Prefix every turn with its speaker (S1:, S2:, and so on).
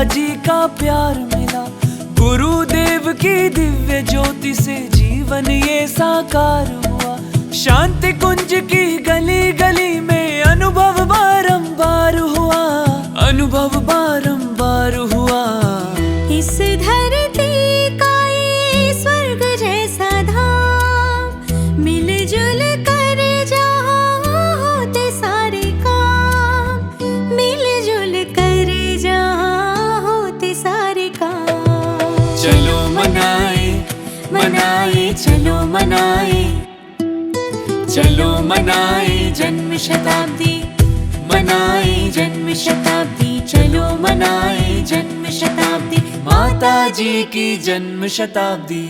S1: जी का प्यार मिला, गुरुदेव की दिव्य ज्योति से जीवन ये साकार हुआ। शांति कुंज की गली गली में अनुभव बारंबार हुआ, अनुभव बारंबार हुआ।
S2: इस धरती का ये स्वर्ग जैसा धाम, मिलजुल कर जहाँ होते सारे काम, मिलजुल कर जहाँ होते सारे काम।
S1: चलो मनाए मनाए चलो मनाए, चलो मनाए जन्म शताब्दी, मनाए जन्म शताब्दी। चलो मनाए जन्म शताब्दी, माता जी की जन्म शताब्दी।